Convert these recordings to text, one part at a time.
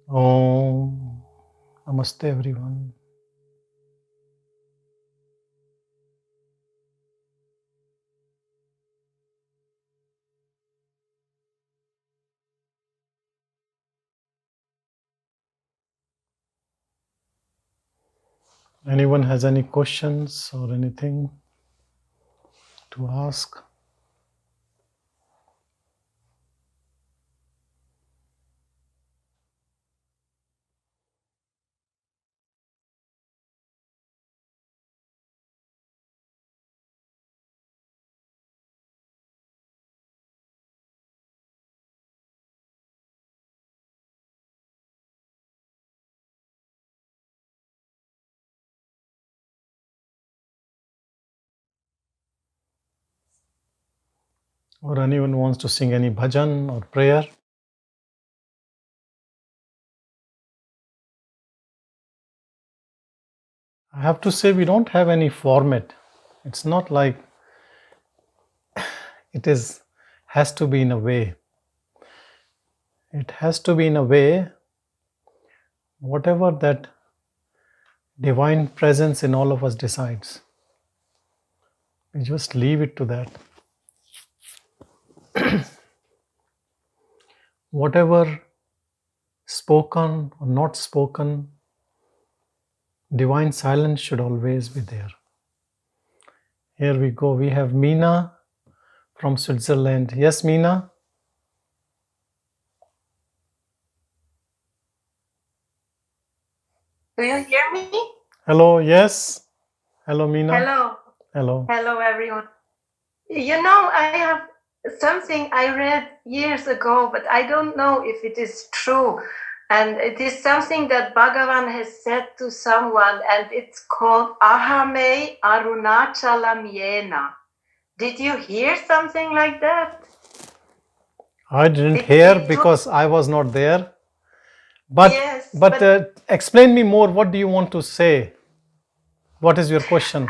Om. Namaste everyone. Anyone has any questions or anything to ask? Or anyone wants to sing any bhajan or prayer? I have to say we don't have any format. It's not like it has to be in a way. It has to be in a way, whatever that divine presence in all of us decides. We just leave it to that. Whatever spoken or not spoken, divine silence should always be there. Here we go. We have Meena from Switzerland. Yes, Meena? Do you hear me? Hello, yes. Hello, Meena. Hello. Hello. Hello, everyone. You know, I have something I read years ago, but I don't know if it is true. And it is something that Bhagavan has said to someone, and it's called Ahame Arunachalam Yena. Did you hear something like that? I didn't hear because I was not there. But, yes, but explain me more. What do you want to say? What is your question?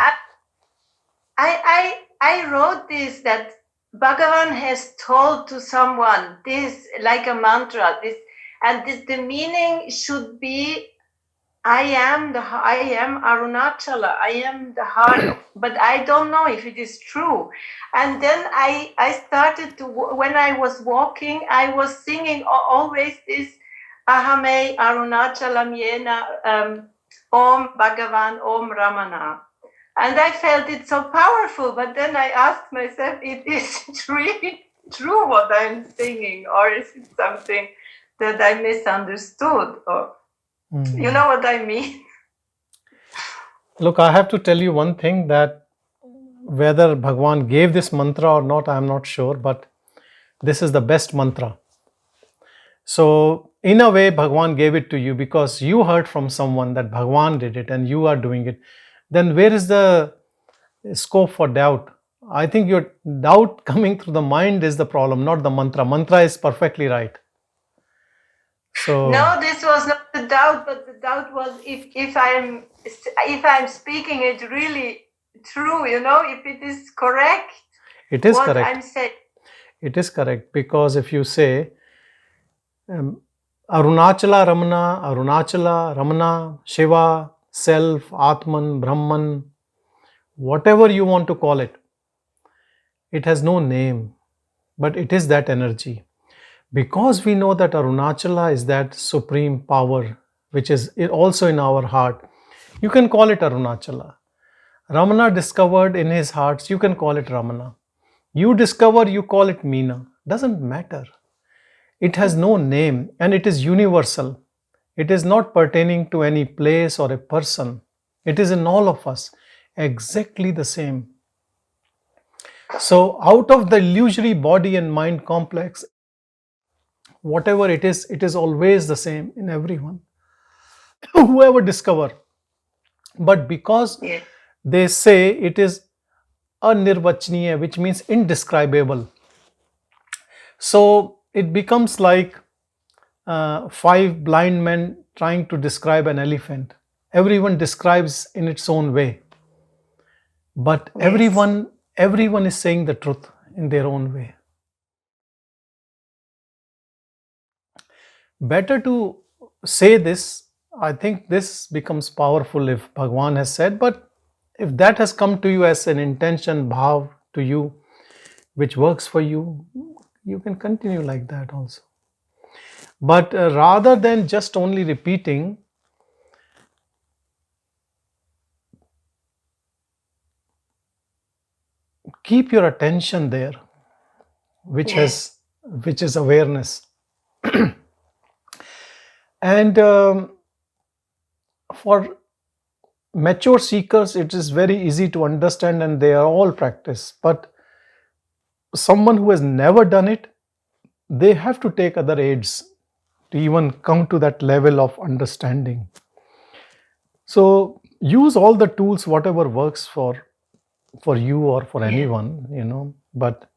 I wrote this that Bhagavan has told to someone this like a mantra. The meaning should be I am Arunachala. I am the heart, but I don't know if it is true. And then I started to, when I was walking, I was singing always this Ahame Arunachalam Yena Om Bhagavan Om Ramana. And I felt it so powerful, but then I asked myself, is it really true what I'm singing, or is it something that I misunderstood? Or you know what I mean? Look, I have to tell you one thing, that whether Bhagwan gave this mantra or not, I am not sure, but this is the best mantra. So in a way, Bhagwan gave it to you because you heard from someone that Bhagwan did it and you are doing it. Then where is the scope for doubt? I think your doubt coming through the mind is the problem, not the mantra. Mantra is perfectly right. So no, this was not the doubt, but the doubt was if I'm speaking it really true, you know, if it is correct. It is what correct. I'm saying. It is correct, because if you say Arunachala Ramana, Shiva, Self, Atman, Brahman, whatever you want to call it, it has no name, but it is that energy. Because we know that Arunachala is that supreme power, which is also in our heart, you can call it Arunachala. Ramana discovered in his heart, you can call it Ramana. You discover, you call it Meena. Doesn't matter. It has no name and it is universal. It is not pertaining to any place or a person. It is in all of us, exactly the same. So out of the illusory body and mind complex, whatever it is always the same in everyone. Whoever discover. But because they say it is anirvachaniya, which means indescribable, so it becomes like 5 blind men trying to describe an elephant. Everyone describes in its own way, but everyone is saying the truth in their own way. Better to say this, I think this becomes powerful if Bhagwan has said, but if that has come to you as an intention, bhav to you, which works for you, you can continue like that also. But rather than just only repeating, keep your attention there, which Yes. is awareness. And for mature seekers, it is very easy to understand and they are all practice. But someone who has never done it, they have to take other aids to even come to that level of understanding. So use all the tools, whatever works for you or for Yeah. anyone, but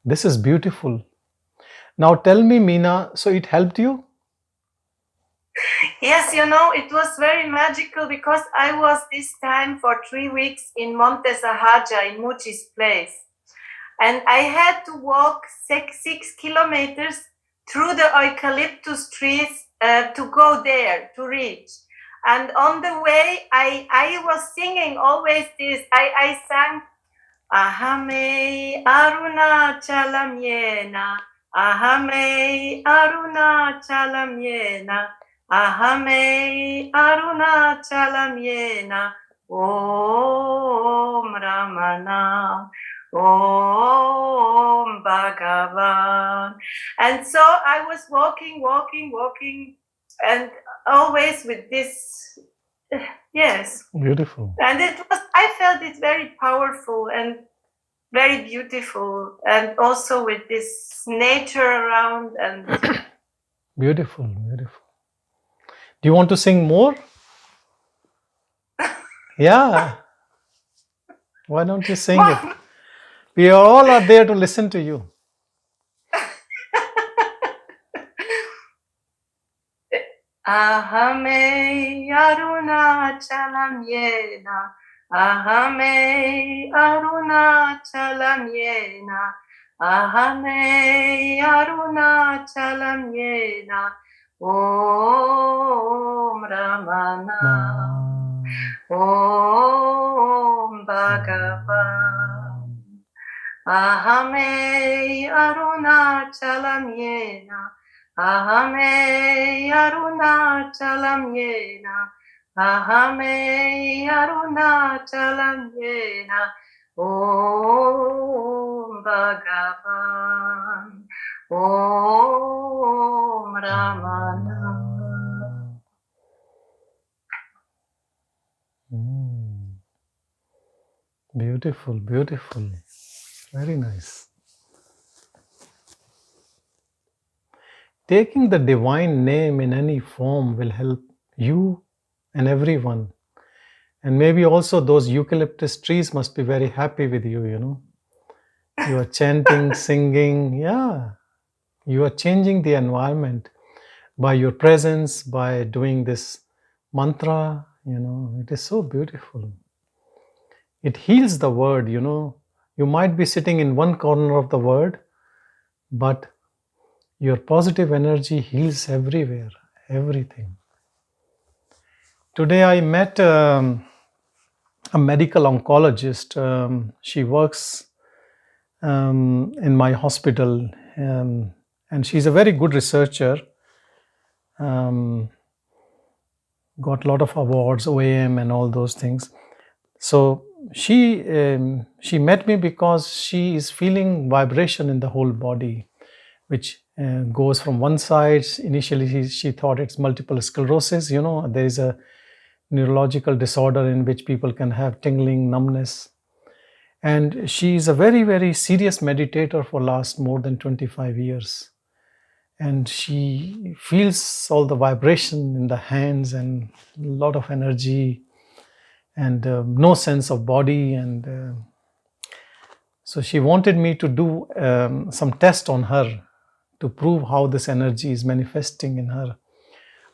this is beautiful. Now tell me, Meena, so it helped you? Yes, it was very magical because I was this time for 3 weeks in Monte Sahaja in Muchi's place. And I had to walk 6 kilometers through the eucalyptus trees to go there, to reach. And on the way, I was singing always this. I sang, Ahame Arunachalam Yena, Ahame Arunachalam Yena, Ahame Arunachalam Yena, Om Ramana, Om Bhagavan. And so I was walking, and always with this, yes. Beautiful. And I felt it very powerful and very beautiful, and also with this nature around. And Beautiful. Do you want to sing more? Yeah. Why don't you sing it? We all are there to listen to you. Ahame Arunachalam Yena, Ahame Arunachalam Yena, Ahame Arunachalam Yena, Om Ramana, Om Bhagavan, Ahame Arunachalam Yena, Ahame Arunachalam Yena, Ahame Arunachalam Yena, Om Bhagavan, Om Ramana. Beautiful. Very nice. Taking the divine name in any form will help you and everyone. And maybe also those eucalyptus trees must be very happy with you, You are chanting, singing. Yeah. You are changing the environment by your presence, by doing this mantra, It is so beautiful. It heals the word, You might be sitting in one corner of the word, but your positive energy heals everywhere, everything. Today I met a medical oncologist. She works in my hospital, and she's a very good researcher. Got a lot of awards, OAM and all those things. So she met me because she is feeling vibration in the whole body, which goes from one side. Initially, she thought it's multiple sclerosis. There is a neurological disorder in which people can have tingling, numbness. And she is a very, very serious meditator for last more than 25 years. And she feels all the vibration in the hands and a lot of energy and no sense of body. And so she wanted me to do some test on her to prove how this energy is manifesting in her,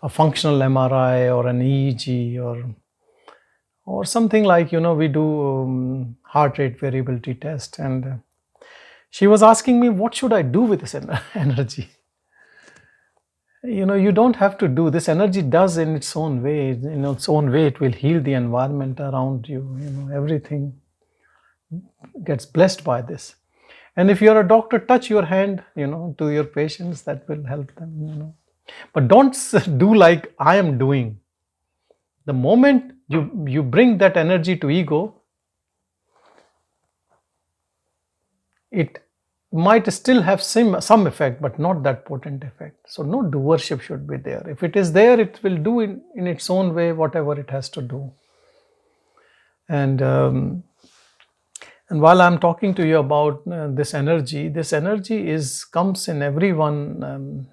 a functional MRI or an EEG or something like, we do heart rate variability test. And she was asking me, what should I do with this energy? You don't have to do this. Energy does in its own way. In its own way, it will heal the environment around you. Everything gets blessed by this. And if you're a doctor, touch your hand, to your patients. That will help them. But don't do like I am doing. The moment you bring that energy to ego, it might still have some effect, but not that potent effect. So no doership should be there. If it is there, it will do in its own way whatever it has to do. And while I'm talking to you about this energy comes in everyone,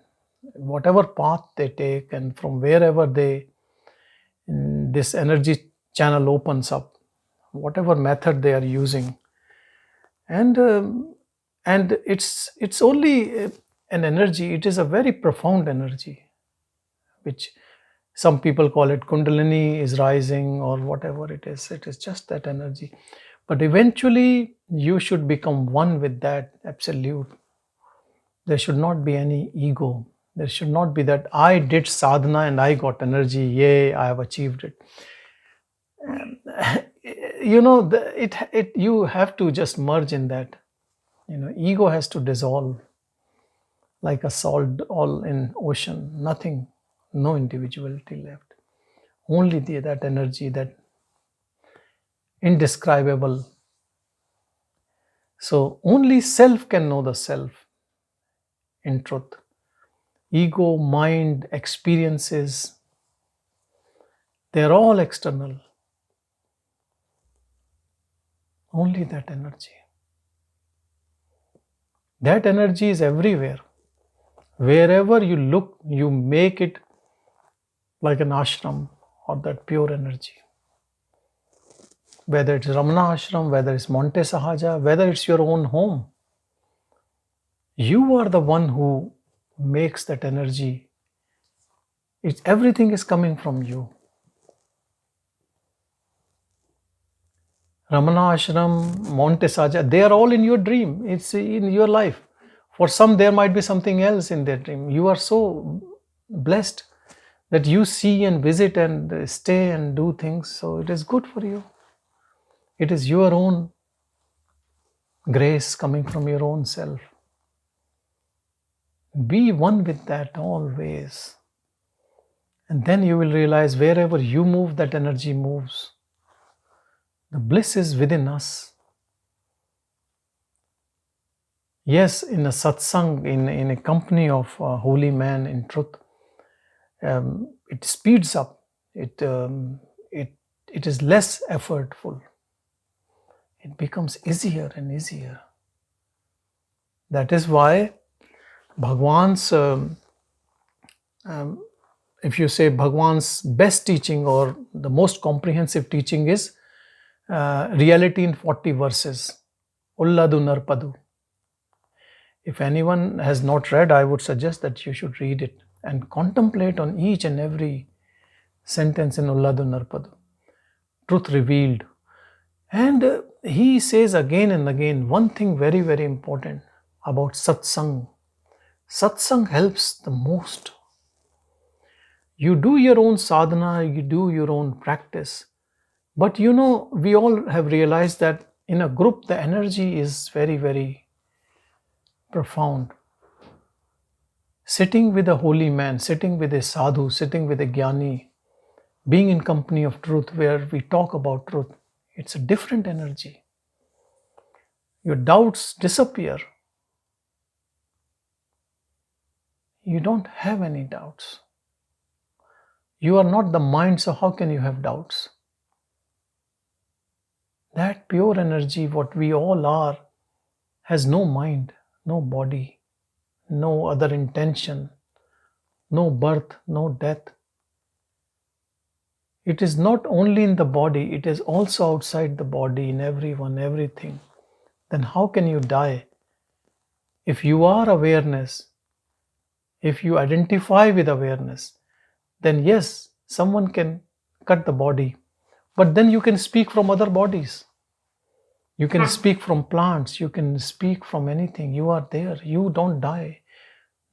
whatever path they take, and from wherever this energy channel opens up, whatever method they are using. And it's only an energy. It is a very profound energy, which some people call it Kundalini is rising or whatever it is. It is just that energy. But eventually you should become one with that absolute. There should not be any ego. There should not be that I did sadhana and I got energy. Yay, I have achieved it. You have to just merge in that. Ego has to dissolve like a salt all in ocean. Nothing, no individuality left. Only that energy, that indescribable. So only self can know the self in truth. Ego, mind, experiences, they're all external. Only that energy. That energy is everywhere. Wherever you look, you make it like an ashram or that pure energy. Whether it's Ramana ashram, whether it's Monte Sahaja, whether it's your own home. You are the one who makes that energy. Everything is coming from you. Ramana ashram, Monte Sahaja, they are all in your dream. It's in your life. For some, there might be something else in their dream. You are so blessed that you see and visit and stay and do things. So it is good for you. It is your own grace coming from your own self. Be one with that always. And then you will realize wherever you move, that energy moves. The bliss is within us. Yes, in a satsang, in a company of a holy man in truth, it speeds up. It is less effortful. It becomes easier and easier. That is why Bhagwan's, if you say Bhagwan's best teaching or the most comprehensive teaching is Reality in 40 verses, Ulladu Narpadu. If anyone has not read, I would suggest that you should read it and contemplate on each and every sentence in Ulladu Narpadu. Truth revealed. And he says again and again one thing very, very important about satsang. Satsang helps the most. You do your own sadhana, you do your own practice. But we all have realized that in a group, the energy is very, very profound. Sitting with a holy man, sitting with a sadhu, sitting with a jnani, being in company of truth where we talk about truth, it's a different energy. Your doubts disappear. You don't have any doubts. You are not the mind, so how can you have doubts? That pure energy, what we all are, has no mind, no body, no other intention, no birth, no death. It is not only in the body, it is also outside the body, in everyone, everything. Then how can you die? If you are awareness, if you identify with awareness, then yes, someone can cut the body. But then you can speak from other bodies. You can speak from plants. You can speak from anything. You are there. You don't die.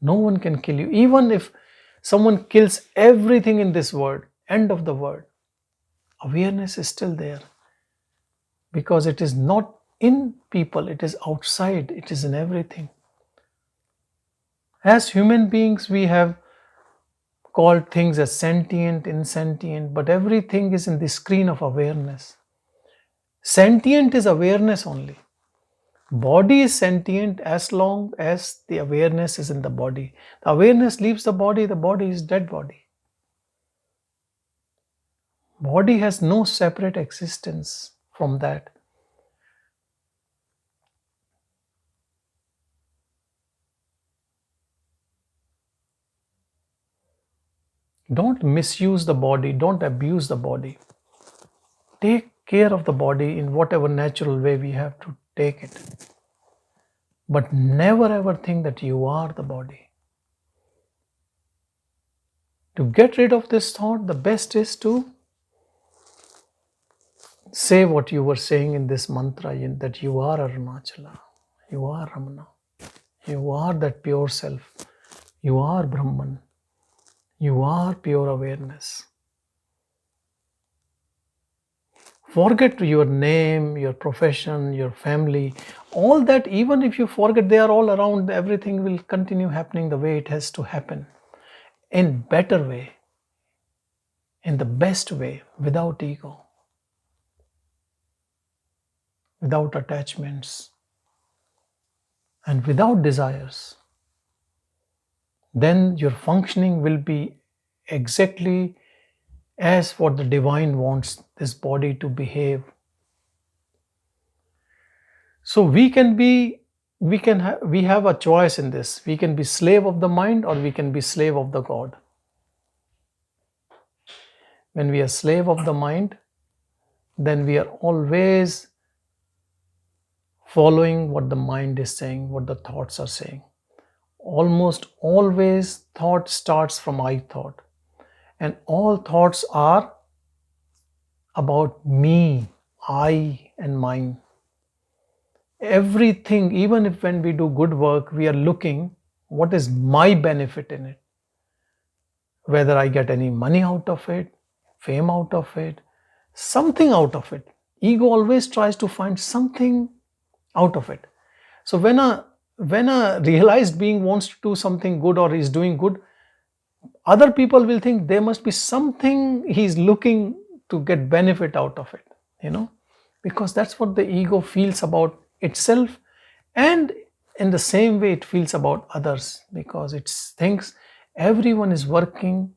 No one can kill you. Even if Someone kills everything in this world, end of the world. Awareness is still there because it is not in people, it is outside, it is in everything. As human beings, we have called things as sentient, insentient, but everything is in the screen of awareness. Sentient is awareness only. Body is sentient as long as the awareness is in the body. The awareness leaves the body is dead body. Body has no separate existence from that. Don't misuse the body, don't abuse the body. Take care of the body in whatever natural way we have to take it. But never ever think that you are the body. To get rid of this thought, the best is to say what you were saying in this mantra, that you are Arunachala, you are Ramana, you are that pure self, you are Brahman, you are pure awareness. Forget your name, your profession, your family, all that. Even if you forget, they are all around. Everything will continue happening the way it has to happen, in better way, in the best way, without ego, without attachments, and without desires. Then your functioning will be exactly as what the divine wants this body to behave. So we have a choice in this. We can be slave of the mind or we can be slave of the God. When we are slave of the mind, then we are always following what the mind is saying, what the thoughts are saying. Almost always thought starts from I thought. And all thoughts are about me, I and mine. Everything, even if when we do good work, we are looking what is my benefit in it. Whether I get any money out of it, fame out of it, something out of it. Ego always tries to find something out of it. So when a realized being wants to do something good or is doing good, other people will think there must be something he's looking to get benefit out of it, because that's what the ego feels about itself, and in the same way it feels about others, because it thinks everyone is working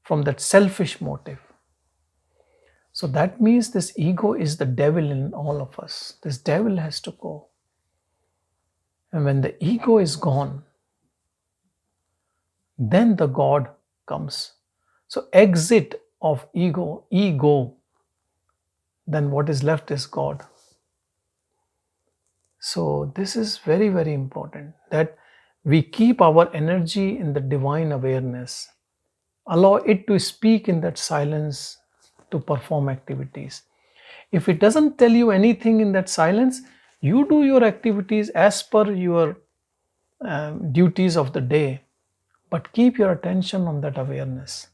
from that selfish motive. So that means this ego is the devil in all of us. This devil has to go. And when the ego is gone, then the God comes. So exit of ego, then what is left is God. So this is very, very important that we keep our energy in the divine awareness. Allow it to speak in that silence to perform activities. If it doesn't tell you anything in that silence, you do your activities as per your duties of the day, but keep your attention on that awareness,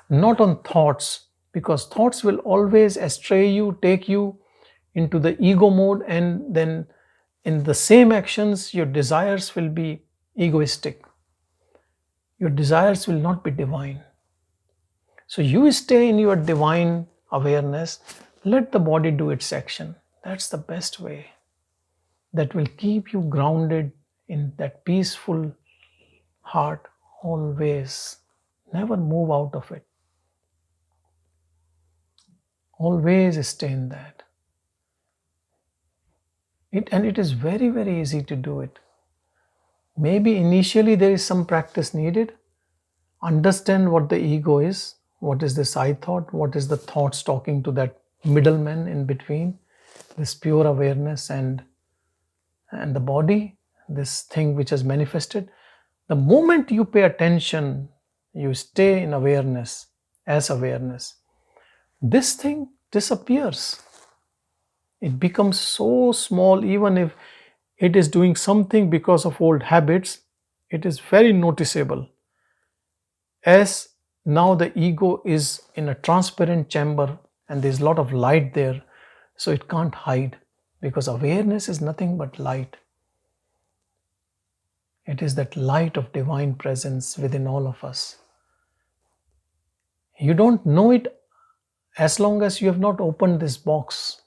not on thoughts, because thoughts will always astray you, take you into the ego mode, and then in the same actions, your desires will be egoistic. Your desires will not be divine. So you stay in your divine awareness, let the body do its action. That's the best way. That will keep you grounded in that peaceful heart always. Never move out of it. Always stay in that. And it is very, very easy to do it. Maybe initially there is some practice needed. Understand what the ego is. What is this I thought? What is the thoughts talking to that middleman in between? This pure awareness and the body, this thing which has manifested. The moment you pay attention, you stay in awareness, as awareness, this thing disappears. It becomes so small. Even if it is doing something because of old habits, it is very noticeable. As now the ego is in a transparent chamber and there's a lot of light there, so it can't hide, because awareness is nothing but light. It is that light of divine presence within all of us. You don't know it as long as you have not opened this box.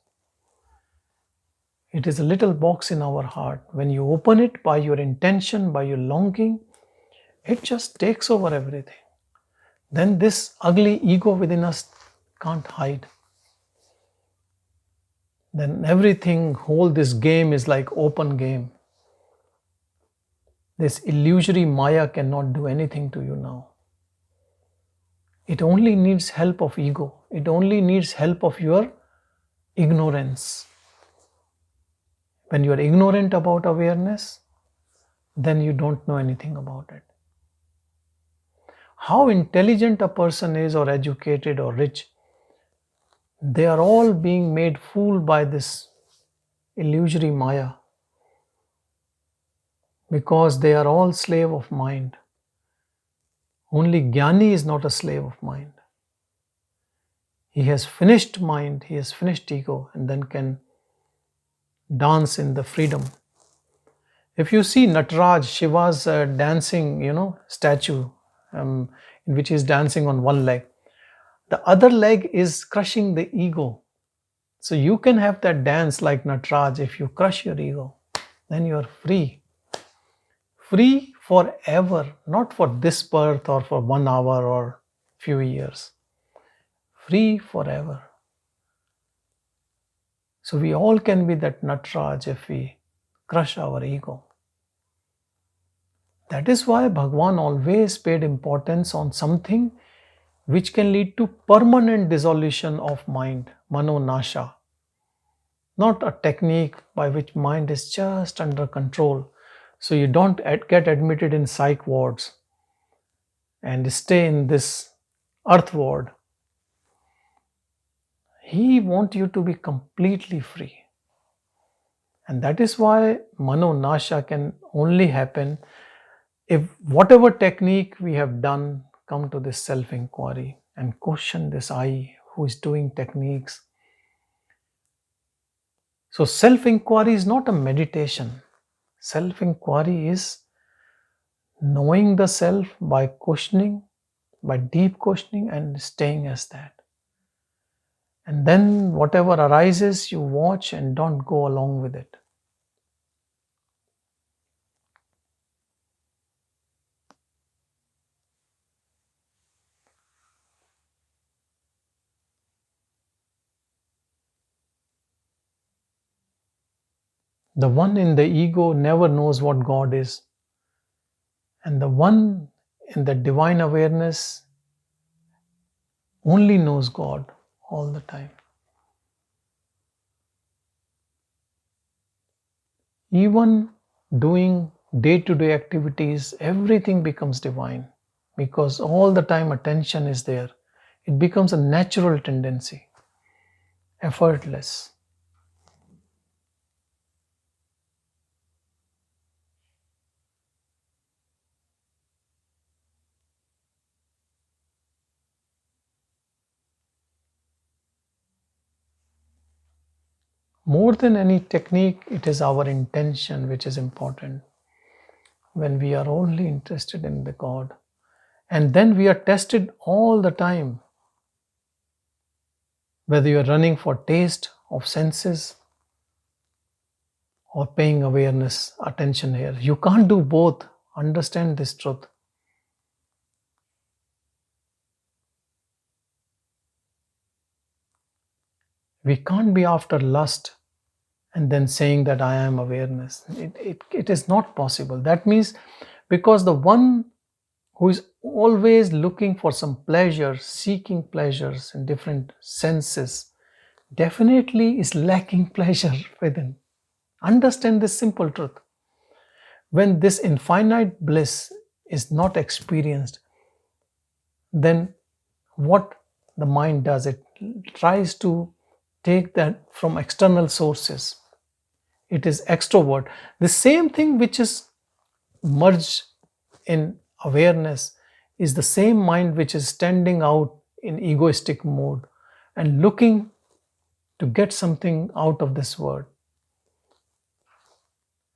It is a little box in our heart. When you open it by your intention, by your longing, it just takes over everything. Then this ugly ego within us can't hide. Then everything, whole this game is like open game. This illusory Maya cannot do anything to you now. It only needs help of ego. It only needs help of your ignorance. When you are ignorant about awareness, then you don't know anything about it. How intelligent a person is, or educated or rich, they are all being made fool by this illusory Maya, because they are all slave of mind. Only Jnani is not a slave of mind. He has finished mind, he has finished ego, and then can dance in the freedom. If you see Nataraj, Shiva's dancing, statue, in which he is dancing on one leg, the other leg is crushing the ego. So you can have that dance like Nataraj. If you crush your ego, then you are free. Free forever, not for this birth or for 1 hour or few years. Free forever. So we all can be that Nataraj if we crush our ego. That is why Bhagavan always paid importance on something which can lead to permanent dissolution of mind, mano nasha. Not a technique by which mind is just under control, so you don't get admitted in psych wards and stay in this earth ward. He wants you to be completely free. And that is why mano nasha can only happen if whatever technique we have done, come to this self-inquiry and question this I who is doing techniques. So self-inquiry is not a meditation. Self-inquiry is knowing the self by questioning, by deep questioning, and staying as that. And then whatever arises, you watch and don't go along with it. The one in the ego never knows what God is. And the one in the divine awareness only knows God all the time. Even doing day-to-day activities, everything becomes divine, because all the time attention is there. It becomes a natural tendency, effortless. More than any technique, it is our intention which is important. When we are only interested in the God, and then we are tested all the time. Whether you are running for taste of senses or paying awareness, attention here. You can't do both. Understand this truth. We can't be after lust and then saying that I am awareness. It is not possible. That means because the one who is always looking for some pleasure, seeking pleasures in different senses, definitely is lacking pleasure within. Understand this simple truth. When this infinite bliss is not experienced, then what the mind does, it tries to take that from external sources. It is extrovert. The same thing which is merged in awareness is the same mind which is standing out in egoistic mode and looking to get something out of this world.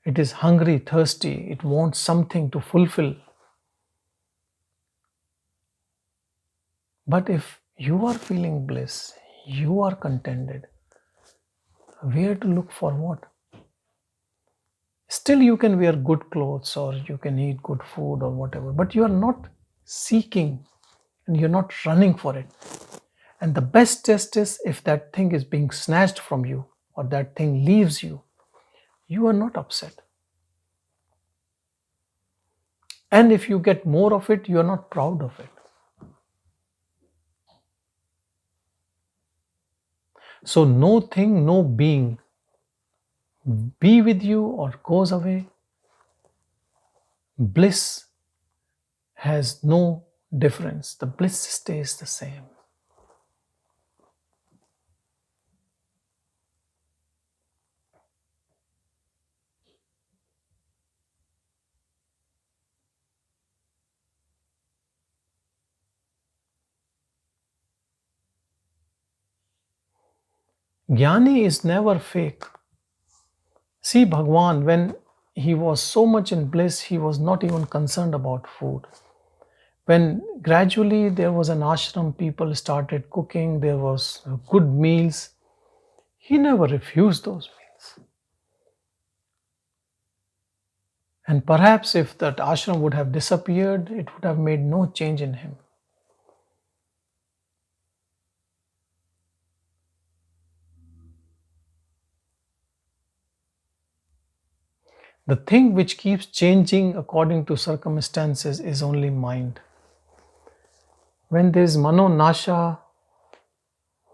It is hungry, thirsty, it wants something to fulfill. But if you are feeling bliss, you are contented, where to look for what? Still you can wear good clothes or you can eat good food or whatever, but you are not seeking and you're not running for it. And the best test is if that thing is being snatched from you or that thing leaves you, you are not upset. And if you get more of it, you are not proud of it. So no thing, no being be with you or goes away. Bliss has no difference. The bliss stays the same. Jnani is never fake. See, Bhagavan, when he was so much in bliss, he was not even concerned about food. When gradually there was an ashram, people started cooking, there was good meals, he never refused those meals. And perhaps if that ashram would have disappeared, it would have made no change in him. The thing which keeps changing according to circumstances is only mind. When there is mano nasha,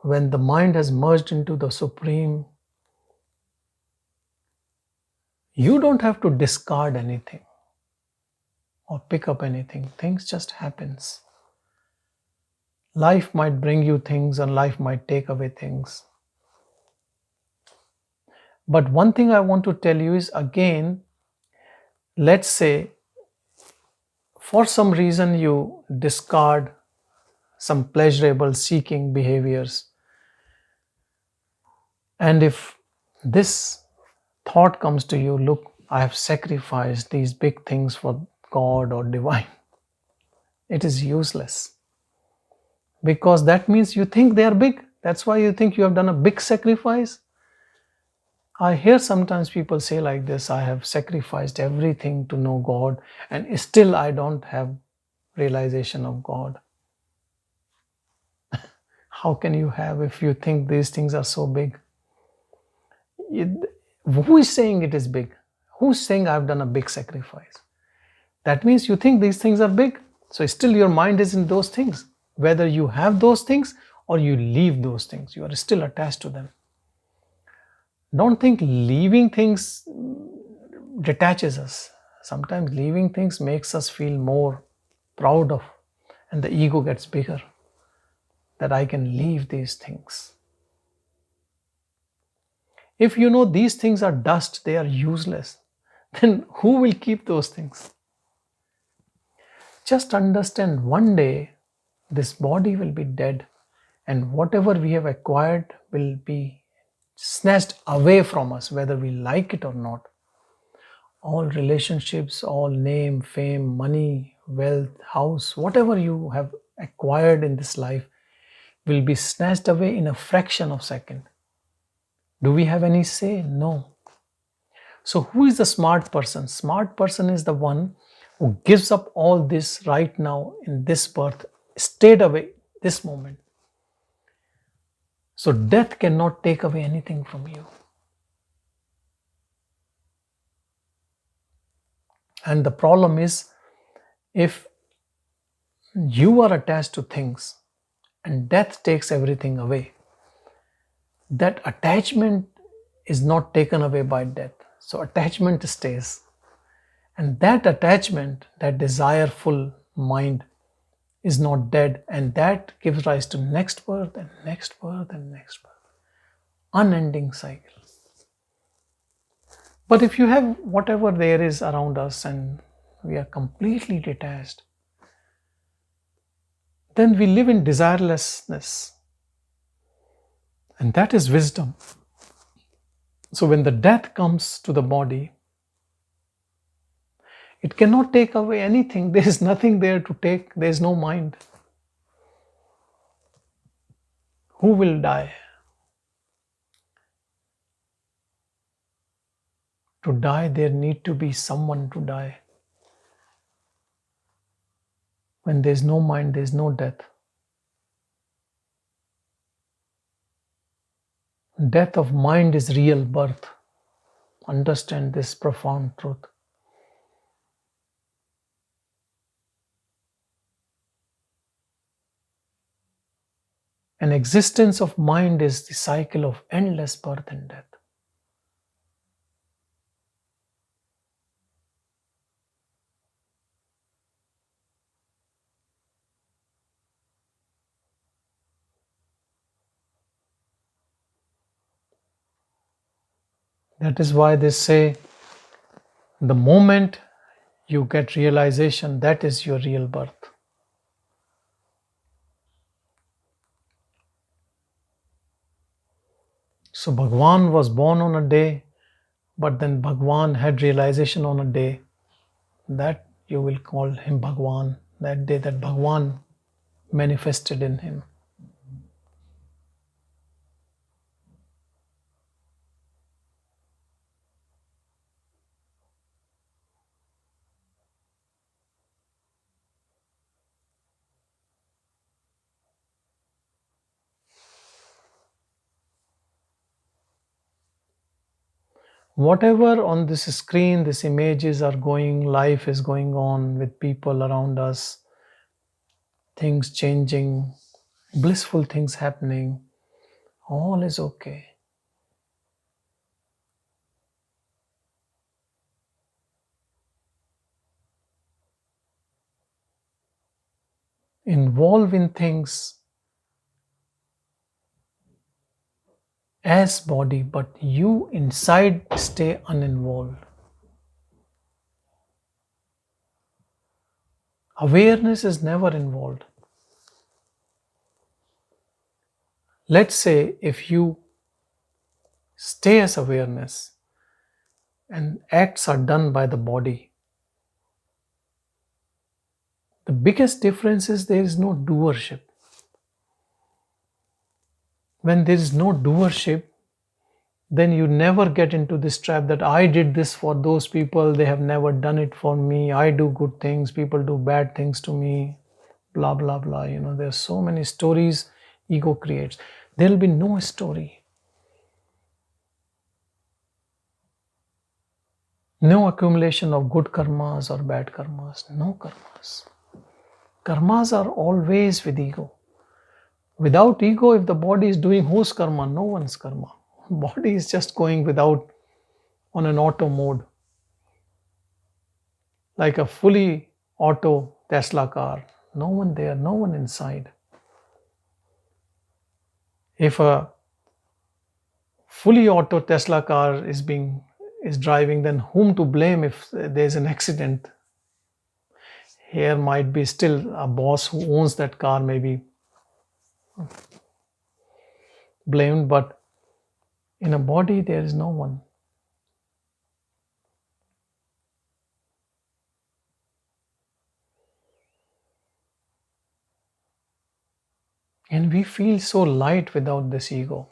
when the mind has merged into the Supreme, you don't have to discard anything or pick up anything. Things just happens. Life might bring you things and life might take away things. But one thing I want to tell you is, again, let's say for some reason you discard some pleasurable seeking behaviors. And if this thought comes to you, look, I have sacrificed these big things for God or divine, it is useless. Because that means you think they are big. That's why you think you have done a big sacrifice. I hear sometimes people say like this, I have sacrificed everything to know God and still I don't have realization of God. How can you have if you think these things are so big? Who is saying it is big? Who's saying I've done a big sacrifice? That means you think these things are big. So still your mind is in those things. Whether you have those things or you leave those things, you are still attached to them. Don't think leaving things detaches us. Sometimes leaving things makes us feel more proud of, and the ego gets bigger, that I can leave these things. If you know these things are dust, they are useless, then who will keep those things? Just understand one day this body will be dead and whatever we have acquired will be snatched away from us, whether we like it or not. All relationships, all name, fame, money, wealth, house, whatever you have acquired in this life will be snatched away in a fraction of a second. Do we have any say? No. So who is the smart person? Smart person is the one who gives up all this right now in this birth, stayed away this moment. So death cannot take away anything from you. And the problem is, if you are attached to things and death takes everything away, that attachment is not taken away by death. So attachment stays. And that attachment, that desireful mind is not dead, and that gives rise to next birth and next birth and next birth. Unending cycle. But if you have whatever there is around us and we are completely detached, then we live in desirelessness. And that is wisdom. So when the death comes to the body, it cannot take away anything. There is nothing there to take. There is no mind. Who will die? To die, there need to be someone to die. When there is no mind, there is no death. Death of mind is real birth. Understand this profound truth. An existence of mind is the cycle of endless birth and death. That is why they say, the moment you get realization, that is your real birth. So Bhagavan was born on a day, but then Bhagavan had realization on a day. That you will call him Bhagavan, that day that Bhagavan manifested in him. Whatever on this screen, these images are going, life is going on with people around us, things changing, blissful things happening, all is okay. Involve in things as body, but you inside stay uninvolved. Awareness is never involved. Let's say if you stay as awareness and acts are done by the body, the biggest difference is there is no doership. When there is no doership, then you never get into this trap that I did this for those people, they have never done it for me, I do good things, people do bad things to me, blah blah blah. There are so many stories ego creates. There will be no story. No accumulation of good karmas or bad karmas. No karmas. Karmas are always with ego. Without ego, if the body is doing whose karma? No one's karma. Body is just going without, on an auto mode. Like a fully auto Tesla car. No one there, no one inside. If a fully auto Tesla car is driving, then whom to blame if there's an accident? Here might be still a boss who owns that car, maybe blamed, but in a body there is no one. And we feel so light without this ego.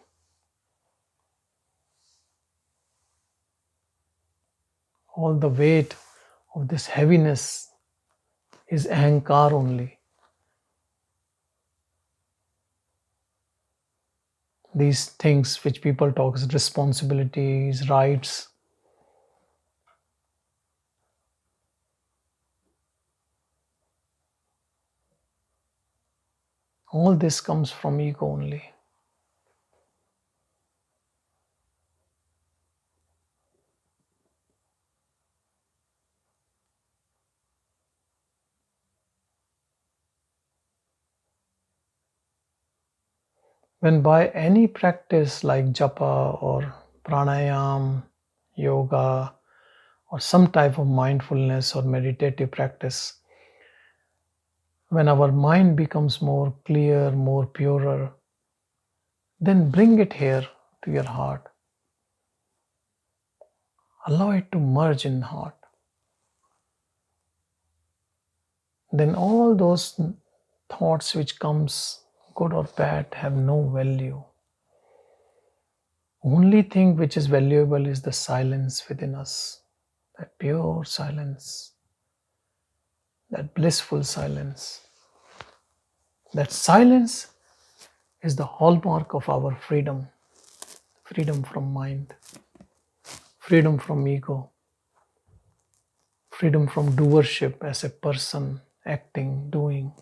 All the weight of this heaviness is ahankar only. These things which people talk as responsibilities, rights. All this comes from ego only. When by any practice like japa or pranayam, yoga, or some type of mindfulness or meditative practice, when our mind becomes more clear, more purer, then bring it here to your heart. Allow it to merge in heart. Then all those thoughts which comes, good or bad, have no value. Only thing which is valuable is the silence within us, that pure silence, that blissful silence. That silence is the hallmark of our freedom. Freedom from mind, freedom from ego, freedom from doership as a person, acting, doing.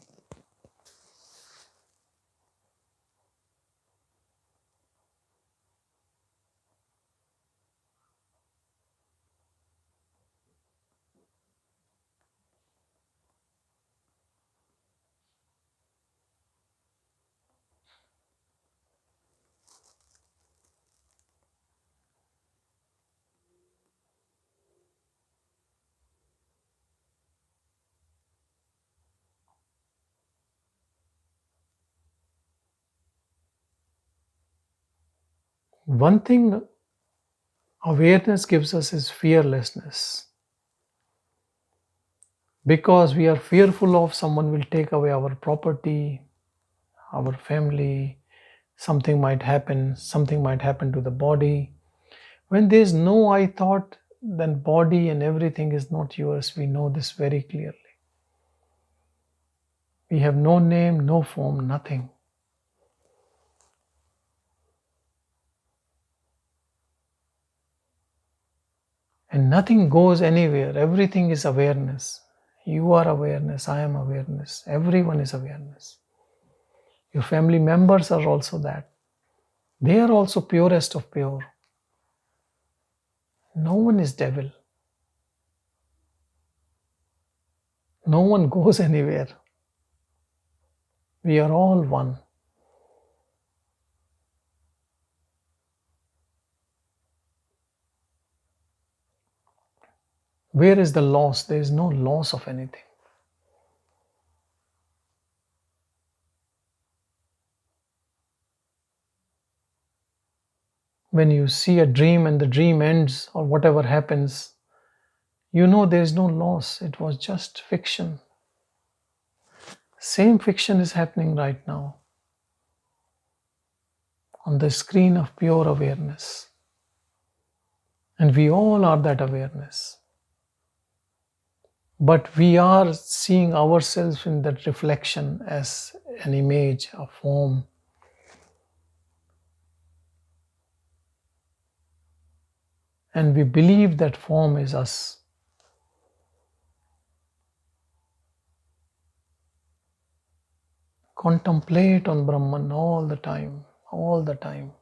One thing awareness gives us is fearlessness. Because we are fearful of someone will take away our property, our family, something might happen to the body. When there is no I thought, then body and everything is not yours. We know this very clearly. We have no name, no form, nothing. And nothing goes anywhere. Everything is awareness. You are awareness, I am awareness, everyone is awareness. Your family members are also that. They are also purest of pure. No one is devil. No one goes anywhere. We are all one. Where is the loss? There is no loss of anything. When you see a dream and the dream ends or whatever happens, you know there is no loss. It was just fiction. Same fiction is happening right now on the screen of pure awareness. And we all are that awareness. But we are seeing ourselves in that reflection as an image, a form. And we believe that form is us. Contemplate on Brahman all the time, all the time.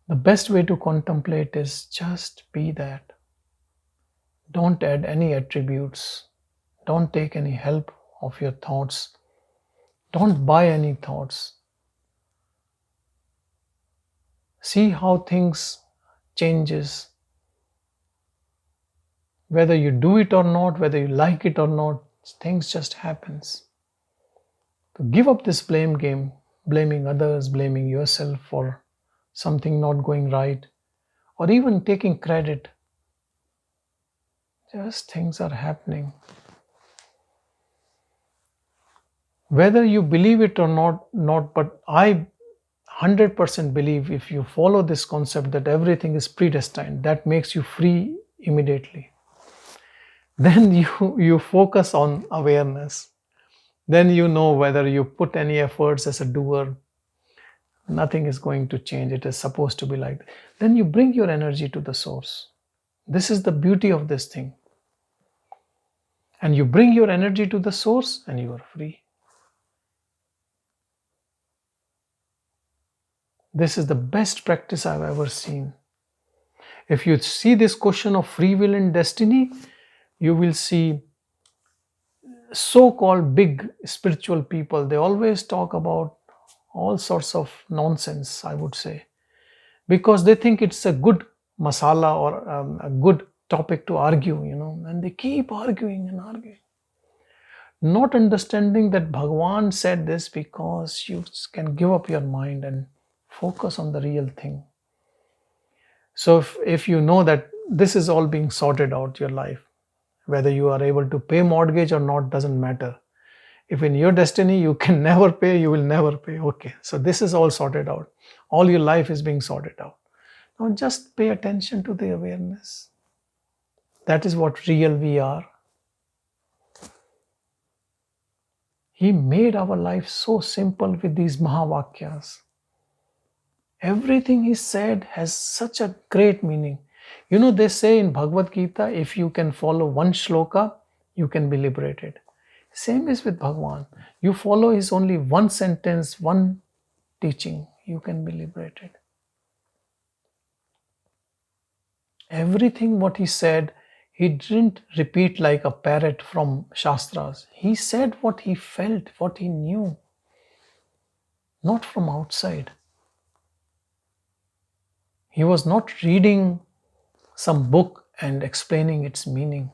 The best way to contemplate is just be that. Don't add any attributes. Don't take any help of your thoughts. Don't buy any thoughts. See how things changes. Whether you do it or not, whether you like it or not, things just happens. To give up this blame game, blaming others, blaming yourself for something not going right, or even taking credit. Just things are happening. Whether you believe it or not, but I 100% believe if you follow this concept that everything is predestined, that makes you free immediately. Then you focus on awareness. Then you know whether you put any efforts as a doer, nothing is going to change. It is supposed to be like that. Then you bring your energy to the source. This is the beauty of this thing. And you bring your energy to the source and you are free. This is the best practice I've ever seen. If you see this question of free will and destiny, you will see so-called big spiritual people. They always talk about all sorts of nonsense, I would say, because they think it's a good masala or a good topic to argue, and they keep arguing and arguing. not understanding that Bhagavan said this because you can give up your mind and focus on the real thing. So if you know that this is all being sorted out, your life, whether you are able to pay mortgage or not doesn't matter. If in your destiny you can never pay, you will never pay. Okay, so this is all sorted out. All your life is being sorted out. Now just pay attention to the awareness. That is what real we are. He made our life so simple with these Mahavakyas. Everything he said has such a great meaning. You know, they say in Bhagavad Gita, if you can follow one shloka, you can be liberated. Same is with Bhagavan. You follow his only one sentence, one teaching, you can be liberated. Everything what he said, he didn't repeat like a parrot from Shastras. He said what he felt, what he knew, not from outside. He was not reading some book and explaining its meaning.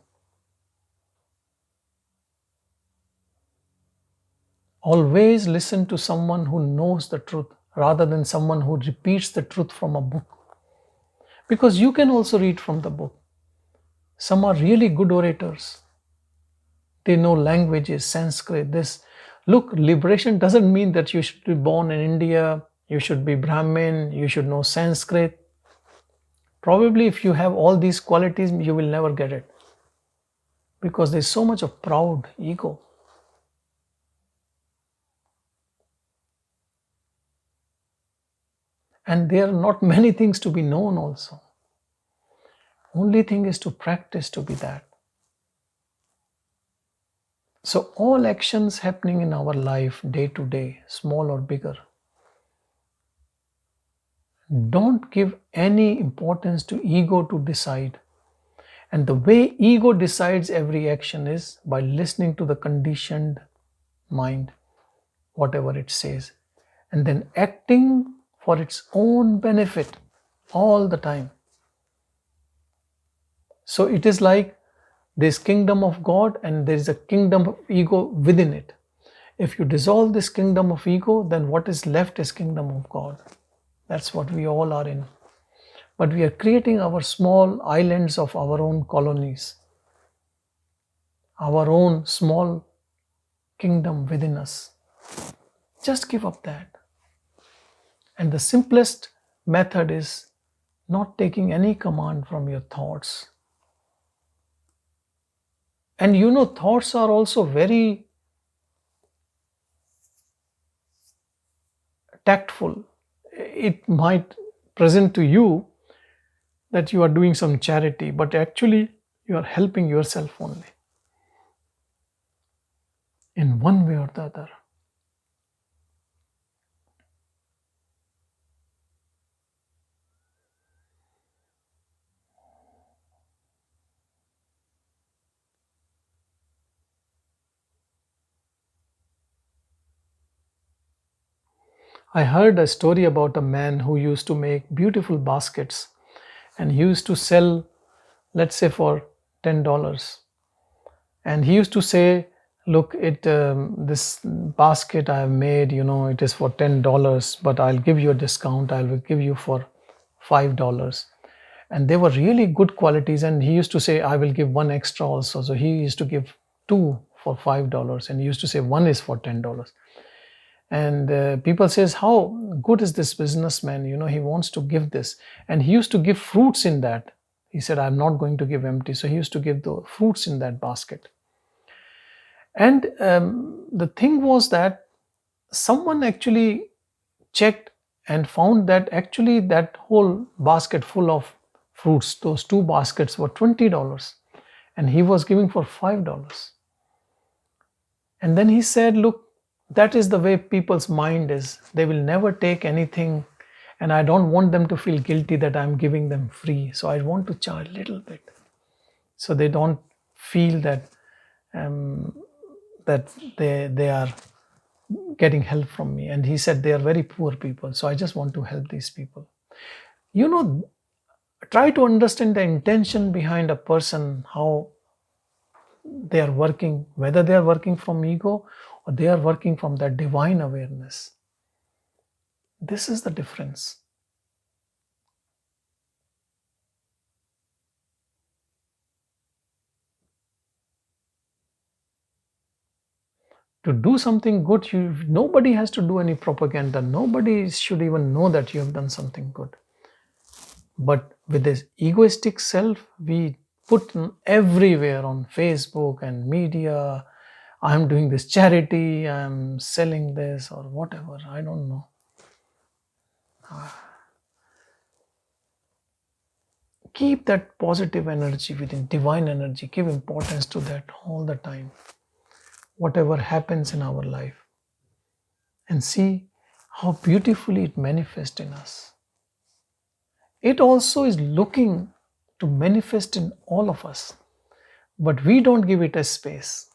Always listen to someone who knows the truth rather than someone who repeats the truth from a book. Because you can also read from the book. Some are really good orators. They know languages, Sanskrit, this. Look, liberation doesn't mean that you should be born in India, you should be Brahmin, you should know Sanskrit. Probably if you have all these qualities, you will never get it. Because there's so much of proud ego. And there are not many things to be known also. Only thing is to practice to be that. So all actions happening in our life day to day, small or bigger, don't give any importance to ego to decide. And the way ego decides every action is by listening to the conditioned mind, whatever it says, and then acting for its own benefit all the time. So it is like this kingdom of God and there is a kingdom of ego within it. If you dissolve this kingdom of ego, then what is left is kingdom of God. That's what we all are in. But we are creating our small islands of our own colonies, our own small kingdom within us. Just give up that. And the simplest method is not taking any command from your thoughts. And you know, thoughts are also very tactful. It might present to you that you are doing some charity, but actually you are helping yourself only in one way or the other. I heard a story about a man who used to make beautiful baskets and he used to sell, let's say, for $10. And he used to say, look, this basket I have made, it is for $10, but I'll give you a discount. I will give you for $5. And they were really good qualities. And he used to say, I will give one extra also. So he used to give two for $5 and he used to say one is for $10. And people says, how good is this businessman? He wants to give this. And he used to give fruits in that. He said, I'm not going to give empty. So he used to give the fruits in that basket. And the thing was that someone actually checked and found that actually that whole basket full of fruits, those two baskets were $20. And he was giving for $5. And then he said, look, that is the way people's mind is. They will never take anything, and I don't want them to feel guilty that I'm giving them free. So I want to charge a little bit, so they don't feel that that they are getting help from me. And he said they are very poor people, so I just want to help these people. Try to understand the intention behind a person, how they are working, whether they are working from ego or they are working from that divine awareness. This is the difference. To do something good, nobody has to do any propaganda. Nobody should even know that you have done something good. But with this egoistic self, we put everywhere on Facebook and media, I'm doing this charity, I'm selling this or whatever, I don't know. Keep that positive energy within, divine energy. Give importance to that all the time. Whatever happens in our life. And see how beautifully it manifests in us. It also is looking to manifest in all of us. But we don't give it a space.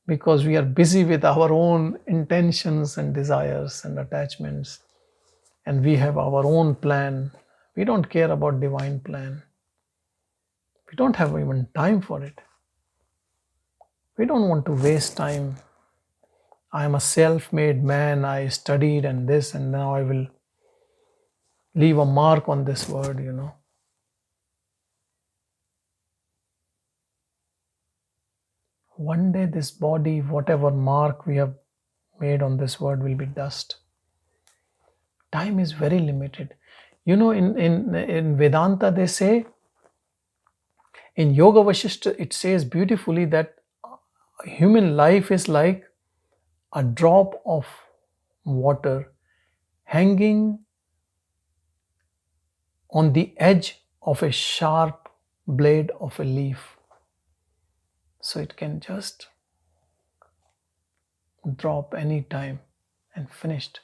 Because we are busy with our own intentions and desires and attachments. And we have our own plan. We don't care about divine plan. We don't have even time for it. We don't want to waste time. I am a self-made man. I studied and this, and now I will leave a mark on this world, One day this body, whatever mark we have made on this world, will be dust. Time is very limited. In Vedanta they say, in Yoga Vasishtha it says beautifully that human life is like a drop of water hanging on the edge of a sharp blade of a leaf. So it can just drop any time and finished.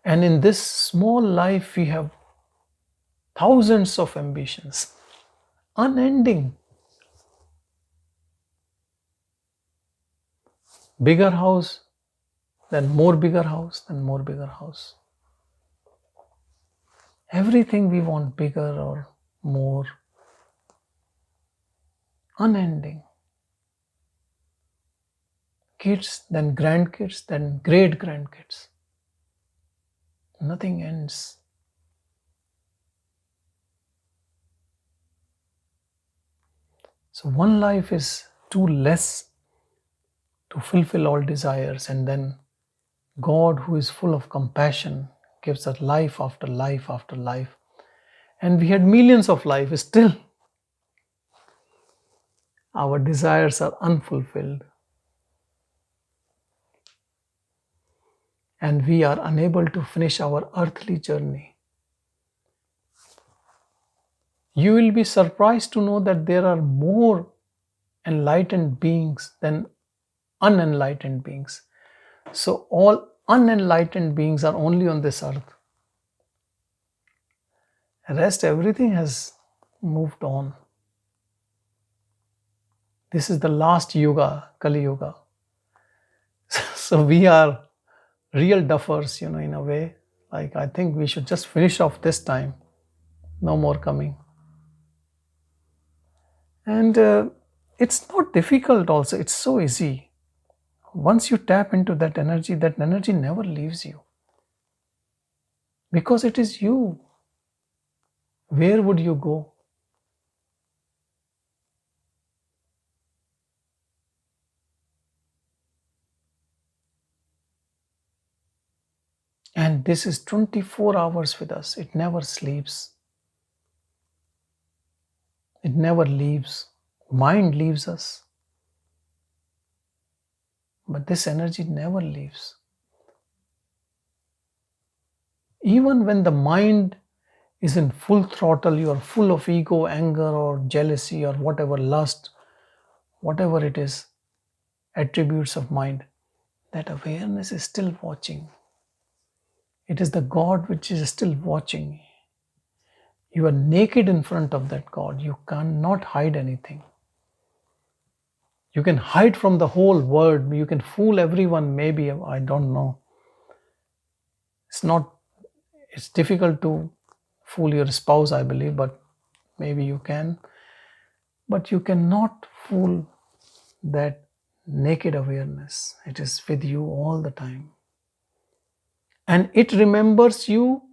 And in this small life we have thousands of ambitions, unending. Bigger house, then more bigger house, then more bigger house. Everything we want bigger or more. Unending. Kids, then grandkids, then great grandkids. Nothing ends. So one life is too less to fulfill all desires, and then God, who is full of compassion, gives us life after life after life. And we had millions of lives, still our desires are unfulfilled. And we are unable to finish our earthly journey. You will be surprised to know that there are more enlightened beings than unenlightened beings. So all unenlightened beings are only on this earth. The rest, everything has moved on. This is the last yuga, Kali Yuga. So we are real duffers, in a way. Like, I think we should just finish off this time. No more coming. And it's not difficult also. It's so easy. Once you tap into that energy never leaves you. Because it is you. Where would you go? And this is 24 hours with us. It never sleeps. It never leaves. Mind leaves us. But this energy never leaves. Even when the mind is in full throttle, you are full of ego, anger, or jealousy, or whatever, lust, whatever it is, attributes of mind, that awareness is still watching. It is the God which is still watching. You are naked in front of that God. You cannot hide anything. You can hide from the whole world. You can fool everyone, maybe, I don't know. It's not It's difficult to fool your spouse, I believe, but maybe you can. But you cannot fool that naked awareness. It is with you all the time. And it remembers you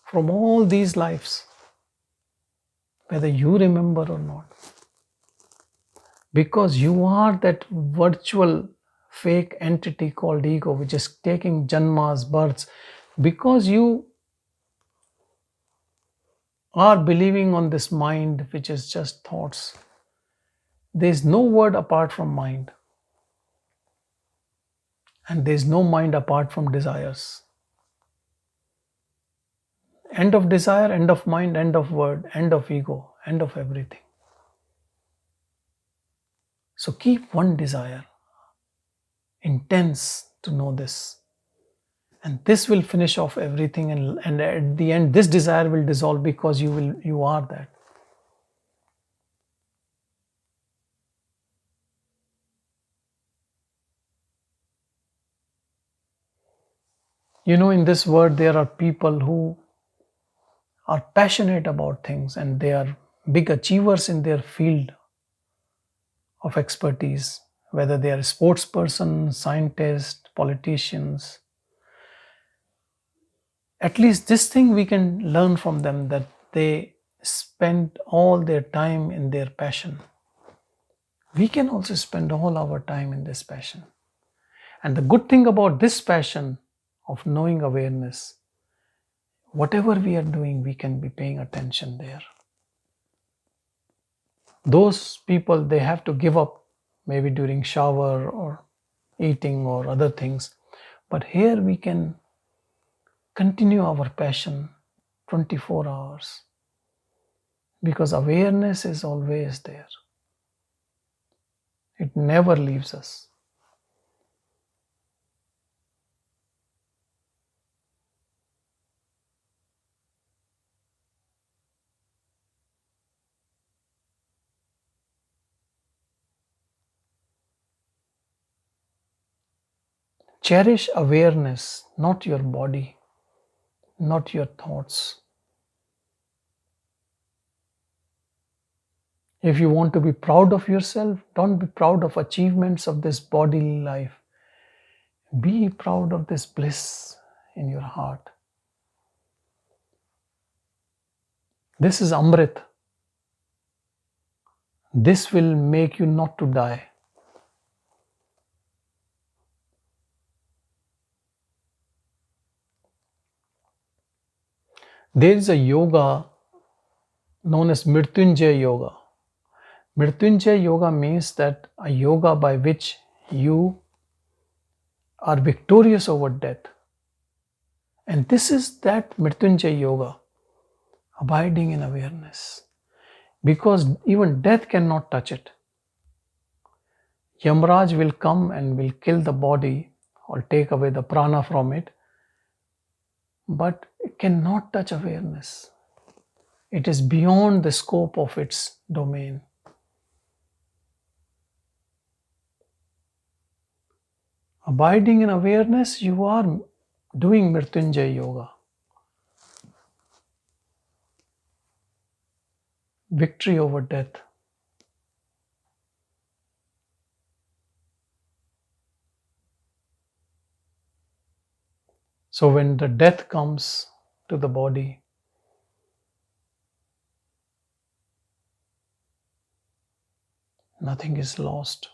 from all these lives, whether you remember or not. Because you are that virtual fake entity called ego, which is taking janmas, births, because you are believing on this mind, which is just thoughts. There is no word apart from mind. And there is no mind apart from desires. End of desire, end of mind, end of word, end of ego, end of everything. So keep one desire, intense to know this. And this will finish off everything, and at the end this desire will dissolve, because you are that. You know, in this world there are people who are passionate about things, and they are big achievers in their field of expertise, whether they are sports persons, scientists, politicians. At least this thing we can learn from them, that they spend all their time in their passion. We can also spend all our time in this passion. And the good thing about this passion of knowing awareness, whatever we are doing, we can be paying attention there. Those people, they have to give up maybe during shower or eating or other things. But here we can continue our passion 24 hours, because awareness is always there. It never leaves us. Cherish awareness, not your body, not your thoughts. If you want to be proud of yourself, don't be proud of achievements of this bodily life. Be proud of this bliss in your heart. This is Amrit. This will make you not to die. There is a yoga known as Mrtyum Jayam yoga. Mrtyum Jayam yoga means that a yoga by which you are victorious over death. And this is that Mrtyum Jayam yoga, abiding in awareness. Because even death cannot touch it. Yamraj will come and will kill the body or take away the prana from it, but it cannot touch awareness. It is beyond the scope of its domain. Abiding in awareness, you are doing Mrtyum Jayam yoga. Victory over death. So when the death comes to the body, nothing is lost.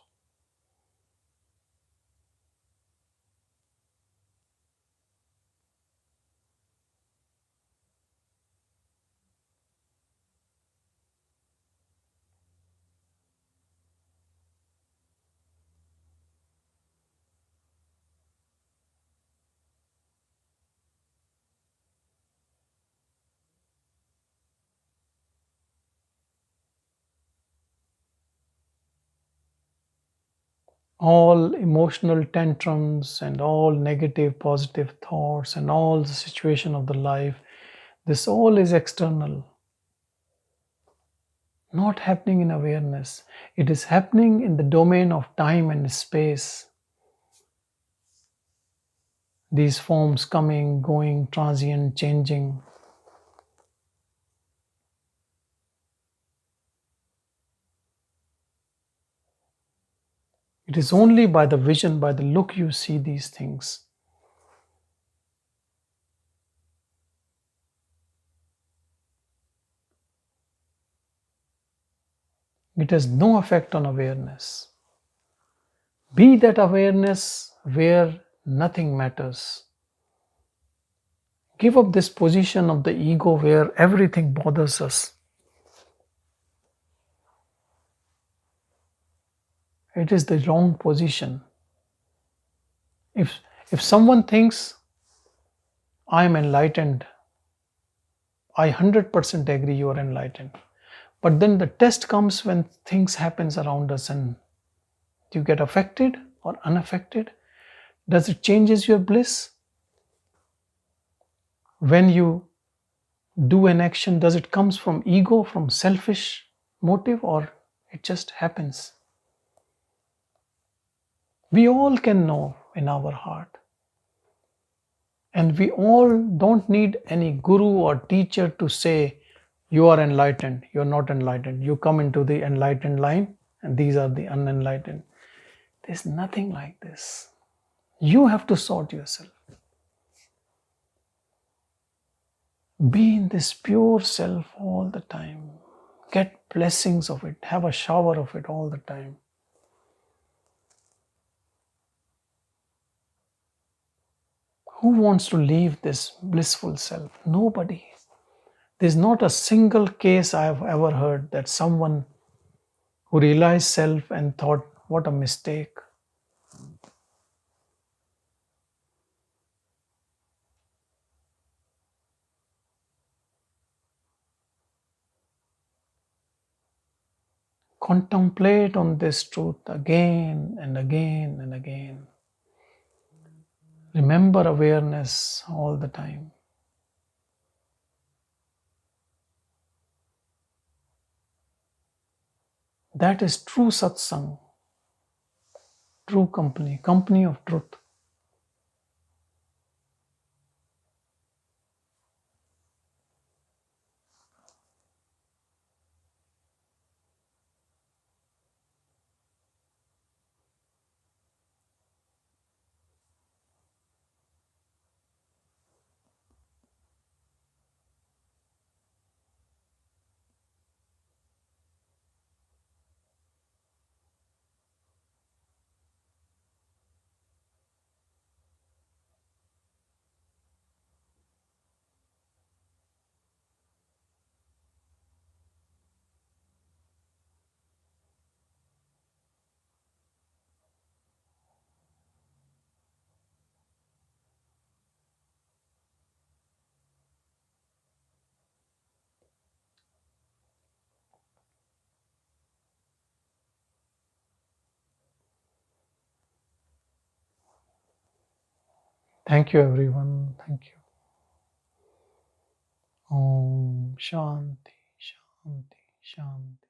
All emotional tantrums and all negative, positive thoughts and all the situation of the life, this all is external. Not happening in awareness. It is happening in the domain of time and space. these forms coming, going, transient, changing. It is only by the vision, by the look you see these things. It has no effect on awareness. Be that awareness where nothing matters. Give up this position of the ego where everything bothers us. It is the wrong position. If someone thinks I am enlightened, I 100% agree you are enlightened. But then the test comes when things happens around us and you get affected or unaffected. Does it changes your bliss? When you do an action, does it comes from ego, from selfish motive, or it just happens? We all can know in our heart. And we all don't need any guru or teacher to say, you are enlightened, you are not enlightened. You come into the enlightened line and these are the unenlightened. There's nothing like this. You have to sort yourself. Be in this pure self all the time. Get blessings of it. Have a shower of it all the time. Who wants to leave this blissful self? Nobody. There's not a single case I have ever heard that someone who realized self and thought, what a mistake. Contemplate on this truth again and again and again. Remember awareness all the time. That is true satsang, true company, company of truth. Thank you, everyone. Thank you. Om Shanti, Shanti, Shanti.